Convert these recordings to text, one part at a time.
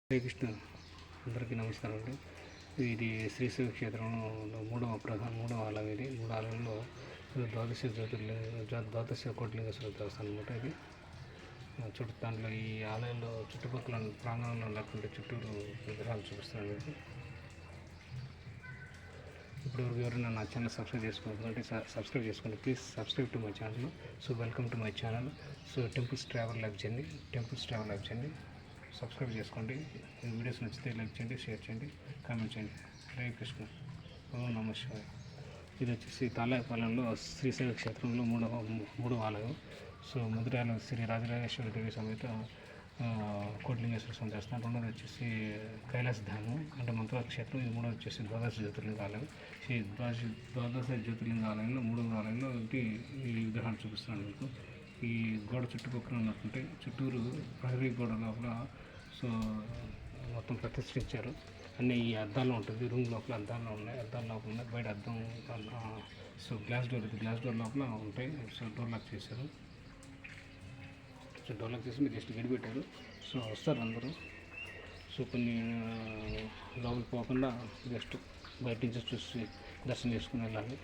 హరే కృష్ణ. అందరికీ నమస్కారం అండి. ఇది శ్రీశైల క్షేత్రంలో మూడవ ఆలయం. ఇది మూడు ఆలయంలో ద్వాదశ కోటిలింగేశ్వర దేవస్థానం అనమాట. ఇది దాంట్లో ఈ ఆలయంలో చుట్టుపక్కల ప్రాంగణంలో లేకుంటే చుట్టూరు విగ్రహాలు చూపిస్తాను మీకు. ఇప్పుడు ఎవరైనా నా ఛానల్ సబ్స్క్రైబ్ చేసుకోవాలంటే సబ్స్క్రైబ్ చేసుకోండి. Please subscribe to my channel. So welcome to my channel. So temples travel life journey subscribe చేసుకోండి. ఈ వీడియోస్ నచ్చితే లైక్ చేయండి, షేర్ చేయండి, కామెంట్ చేయండి. హరే కృష్ణ. ఓం నమః శివాయ. ఇది వచ్చేసి తాళాయపాలెంలో శ్రీశైల క్షేత్రంలో మూడవ ఆలయం. సో మొదటి ఆలయం శ్రీ రాజరాజేశ్వరి దేవి సమేత కోటిలింగేశ్వర స్వామి దేవస్థానం. రెండోది వచ్చేసి కైలాస ధామం అంటే మంత్రాల క్షేత్రం. ఇది మూడోది వచ్చేసి ద్వాదశ జ్యోతిర్లింగ ఆలయం. ఈ ద్వాదశ జ్యోతిర్లింగ ఆలయంలో మూడవ ఆలయంలో ఈ విగ్రహాలు చూపిస్తున్నాను మీకు. ఈ గోడ చుట్టుపక్కల ఉన్నట్టుంటే చుట్టూరు ప్రహరీ గోడ లోపల సో మొత్తం ప్రతిష్ఠించారు. అన్నీ ఈ అద్దాల్లో ఉంటుంది. రూమ్ లోపల అద్దాల్లో ఉన్నాయి. అద్దాల లోపల ఉన్నాయి. బయట అద్దం సో గ్లాస్ డోర్ లోపల ఉంటాయి. సో డోర్ లాక్ చేశారు. సో డోర్ లాక్ చేసి మీరు జస్ట్ గడి పెట్టారు. సో వస్తారు అందరూ. సో కొన్ని లోపలికి పోకుండా జస్ట్ బయట నుంచి చూసి దర్శనం చేసుకుని వెళ్ళాలి.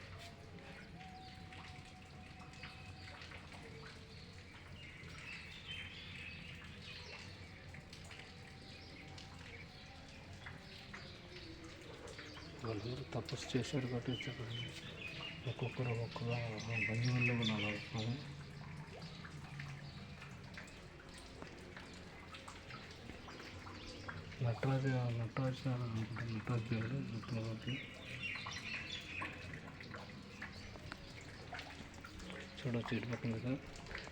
వాళ్ళందరూ తపస్సు చేశారు కాబట్టి ఒక్కొక్కరు ఒక్కొక్క బంధువుల్లో కూడా వస్తున్నాము. నటరాజు దేవుడు చూడవచ్చు. ఇటు పక్కన కదా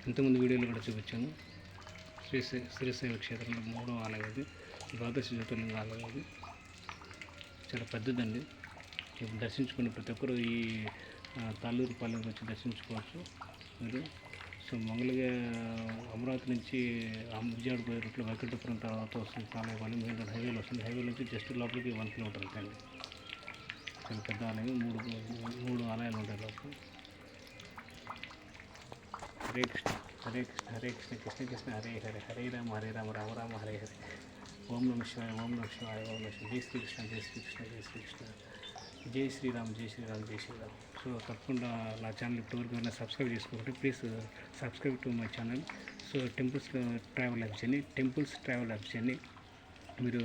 ఇంతకుముందు వీడియోలు కూడా చూపించాను. శ్రీశైల క్షేత్రంలో మూడవ ఆలయం ఇది. ద్వాదశ జ్యోతిర్లింగ ఆలయం ఇది. చాలా పెద్దదండి. ఇప్పుడు దర్శించుకుని ప్రతి ఒక్కరు ఈ తాళ్ళూరు పాలెం వచ్చి దర్శించుకోవచ్చు మీరు. సో మామూలుగా అమరావతి నుంచి విజయవాడ పోయే రూట్లో వైకుంఠపురం తర్వాత వస్తుంది తాళాయపాలెం. మెయిన్ రోడ్ హైవేలో వస్తుంది. హైవే నుంచి జస్ట్ లోపలికి 1 కిలోమీటర్ అండి. చాలా పెద్ద ఆలయం. మూడు ఆలయాలు ఉంటాయి లోపల. హరే కృష్ణ హరే కృష్ణ హరే కృష్ణ కృష్ణ కృష్ణ హరే హరే హరే రామ రామ రామ హరే హరే. ఓం నమః శివాయ ఓం నమః శివాయ ఓం నమః శివాయ. జై శ్రీకృష్ణ జై శ్రీకృష్ణ జై శ్రీకృష్ణ జై శ్రీరామ్ జై శ్రీరామ్ జై శ్రీరామ్. సో తప్పకుండా నా ఛానల్ ఇప్పటివరకు ఏమైనా సబ్స్క్రైబ్ చేసుకోండి. Please subscribe to my channel. So temples travel life journey మీరు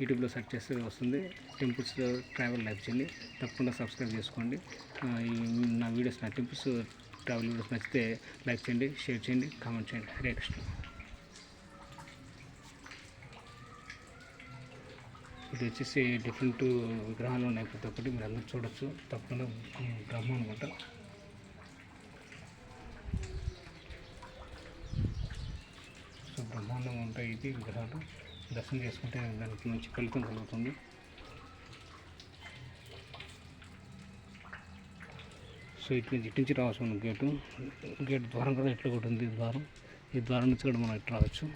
యూట్యూబ్లో సెర్చ్ చేస్తే వస్తుంది. టెంపుల్స్ ట్రావెల్ లైఫ్ జర్నీ తప్పకుండా సబ్స్క్రైబ్ చేసుకోండి. నా వీడియోస్ నా టెంపుల్స్ ట్రావెల్ వీడియోస్ నచ్చితే లైక్ చేయండి, షేర్ చేయండి, కామెంట్ చేయండి. హరే కృష్ణ. ఇది వచ్చేసి డిఫరెంట్ విగ్రహాలు ఉన్నాయి. ప్రతి ఒక్కటి మీరు అందరూ చూడొచ్చు. తప్పకుండా బ్రహ్మ అనమాట. సో బ్రహ్మాండంగా ఉంటాయి ఇది విగ్రహాలు. దర్శనం చేసుకుంటే దానికి మంచి ఫలితం కలుగుతుంది. సో ఇటు నుంచి రావచ్చు మనం. గేట్ ద్వారం కూడా ఇట్లా కూడా ఉంది. ఈ ద్వారం నుంచి కూడా మనం ఇట్లా రావచ్చు.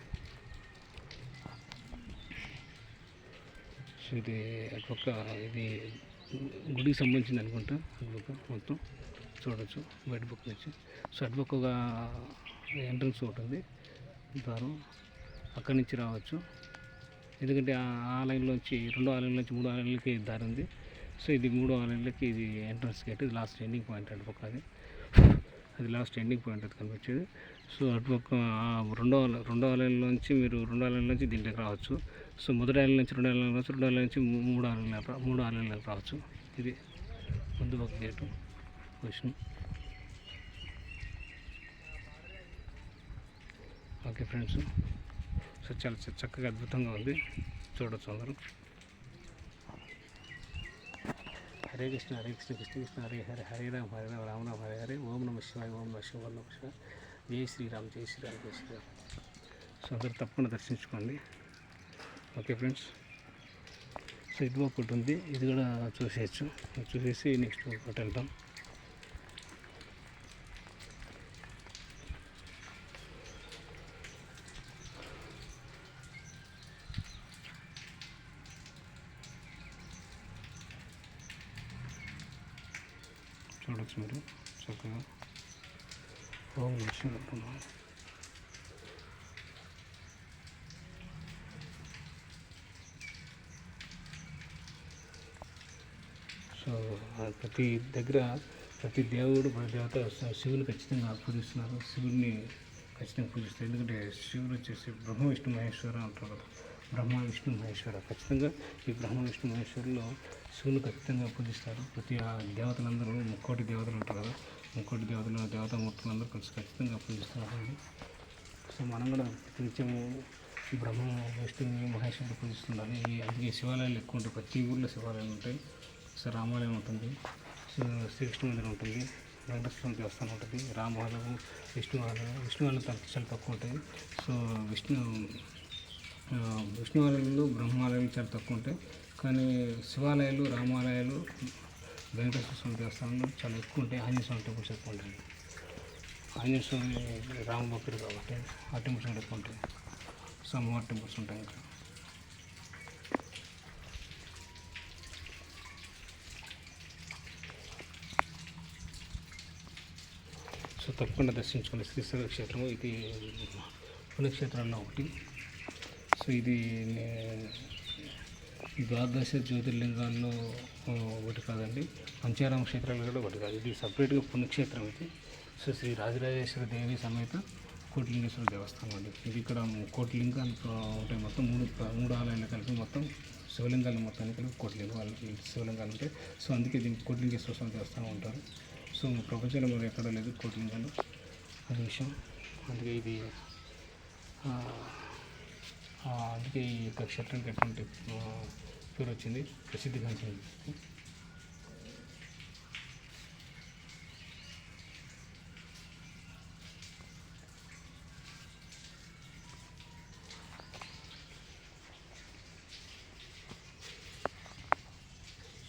సో ఇది అటుపక్క ఇది గుడికి సంబంధించింది అనుకుంటా. అటుపక్క మొత్తం చూడవచ్చు బయట పక్క నుంచి. సో అటుపక్క ఒక ఎంట్రన్స్ ఒకటి ఉంది ద్వారం. అక్కడి నుంచి రావచ్చు. ఎందుకంటే ఆ ఆలయంలోంచి రెండో ఆలయంలోంచి మూడో ఆలయాలకి దారి ఉంది. సో ఇది మూడో ఆలయంలోకి ఇది ఎంట్రన్స్ గేట్. ఇది లాస్ట్ ఎండింగ్ పాయింట్. అటుపక్క అది లాస్ట్ ఎండింగ్ పాయింట్ అది కనిపించేది. సో అటుపక్క రెండో ఆలయంలోంచి దీంట్లోకి రావచ్చు. సో మొదటి ఆలయం నుంచి రెండో ఆలయం నుంచి మూడు ఆలయాలకు రావచ్చు. ఇది ముందు ఒక gate position. Okay friends. So చాలా చక్కగా అద్భుతంగా ఉంది. చూడవచ్చు అందరూ. హరే కృష్ణ హరే కృష్ణ కృష్ణ కృష్ణ హరే హరే హరే రామ రామ హరే హరే. ఓం నమః శివాయ ఓం నమః శివాయ ఓం నమః శివాయ. జై శ్రీరామ్ జై శ్రీరామ్ జై శ్రీరామ్. సో అందరూ తప్పకుండా దర్శించుకోండి. Okay friends. సో ఇది ఒకటి ఉంది. ఇది కూడా చూసేయచ్చు. చూసేసి నెక్స్ట్ ఒకటి వెళ్తాం. చూడవచ్చు మీరు చక్కగా. ఓం నమః శివాయ. సో ప్రతి దగ్గర ప్రతి దేవుడు ప్రతి దేవత శివుని ఖచ్చితంగా పూజిస్తున్నారు. శివుడిని ఖచ్చితంగా పూజిస్తారు. ఎందుకంటే శివుడు వచ్చేసి బ్రహ్మ విష్ణు మహేశ్వర అంటారు కదా. బ్రహ్మ విష్ణు మహేశ్వర ఖచ్చితంగా ఈ బ్రహ్మ విష్ణు మహేశ్వరులో శివుని ఖచ్చితంగా పూజిస్తారు. ప్రతి దేవతలందరూ ముక్కోటి దేవతలు ఉంటారు కదా, ముక్కోటి దేవతలు దేవతామూర్తులందరూ కలిసి ఖచ్చితంగా పూజిస్తున్నారండి. సో మనం కూడా నిత్యము బ్రహ్మ విష్ణుని మహేశ్వరుడు పూజిస్తున్నారు. అందుకే శివాలయాలు ఎక్కువ ఉంటాయి. ప్రతి ఊళ్ళో శివాలయాలు ఉంటాయి. సో రామాలయం ఉంటుంది, సో శ్రీకృష్ణ మందిరం ఉంటుంది, వెంకటేశ్వర దేవస్థానం ఉంటుంది, రామాలయం, విష్ణువాలయం చాలా తక్కువ ఉంటాయి. సో విష్ణువాలయంలో బ్రహ్మాలయాలు చాలా తక్కువ ఉంటాయి. కానీ శివాలయాలు, రామాలయాలు, వెంకటేశ్వర స్వామి దేవస్థానంలో చాలా ఎక్కువ ఉంటాయి. ఆంజనేయ స్వామి టెంపుల్స్ ఎక్కువ ఉంటాయి. ఆంజనేయ స్వామి రామభక్తుడు కాబట్టి ఆ టెంపుల్స్ కూడా ఎక్కువ ఉంటాయి. సో అమ్మవారి టెంపుల్స్ ఉంటాయి. ఇంకా సో తప్పకుండా దర్శించుకోండి శ్రీశైల క్షేత్రం. ఇది పుణ్యక్షేత్రాల్లో ఒకటి. సో ఇది ద్వాదశ జ్యోతిర్లింగాల్లో ఒకటి కాదండి, పంచారామ క్షేత్రాలు కూడా ఒకటి కాదు. ఇది సపరేట్గా పుణ్యక్షేత్రం. ఇది సో శ్రీ రాజరాజేశ్వర దేవి సమేత కోటిలింగేశ్వర దేవస్థానం అండి. ఇది ఇక్కడ కోటి లింగాలు ఉంటాయి. మొత్తం మూడు ఆలయాలు కలిపి మొత్తం శివలింగాలు మొత్తాన్ని కలిపి కోటిలింగాలు శివలింగాలు ఉంటాయి. సో అందుకే దీనికి కోటిలింగేశ్వర స్వామి దేవస్థానం ఉంటారు. సో ప్రపంచంలో మరి ఎక్కడా లేదు కోటిలింగాలు, అది విషయం. అందుకే ఇది అందుకే ఈ యొక్క క్షేత్రానికి ఎటువంటి పేరు వచ్చింది, ప్రసిద్ధిగాంచింది.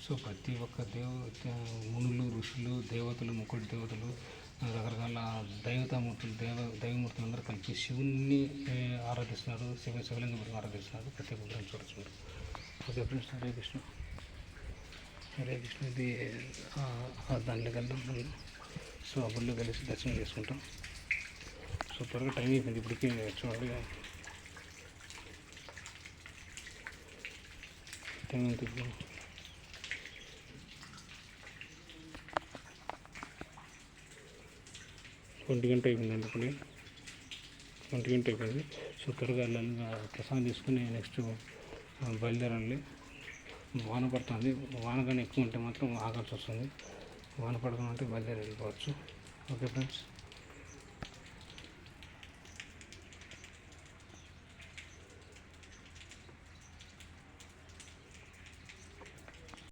సో ప్రతి ఒక్క మునులు, ఋషులు, దేవతలు, ముక్కోటి దేవతలు, రకరకాల దైవమూర్తులు అందరూ కలిపి శివుణ్ణి ఆరాధిస్తున్నారు. శివలింగం ఆరాధిస్తున్నారు. ప్రతి ఒక్కరిని చూడొచ్చు. Okay friends, Hare Krishna. హరే కృష్ణ. ఇది దాంట్లో వెళ్దాం మనం. సో ఆ గుళ్ళో కలిసి దర్శనం చేసుకుంటాం. సో త్వరగా టైం అయిపోయింది ఇప్పటికీ. చూడండి టైం ఎంత ఇప్పుడు. 20 గంట అయిపోయింది. అందుకని 20 గంట అయిపోయింది. సో త్వరగా ప్రసాదం తీసుకుని నెక్స్ట్ బయలుదేరాలి. వాన పడుతుంది. వాన కానీ ఎక్కువ ఉంటే మాత్రం ఆగాల్సి వస్తుంది. వాన పడకుండా ఉంటే బయలుదేరి వెళ్ళిపోవచ్చు. Okay friends.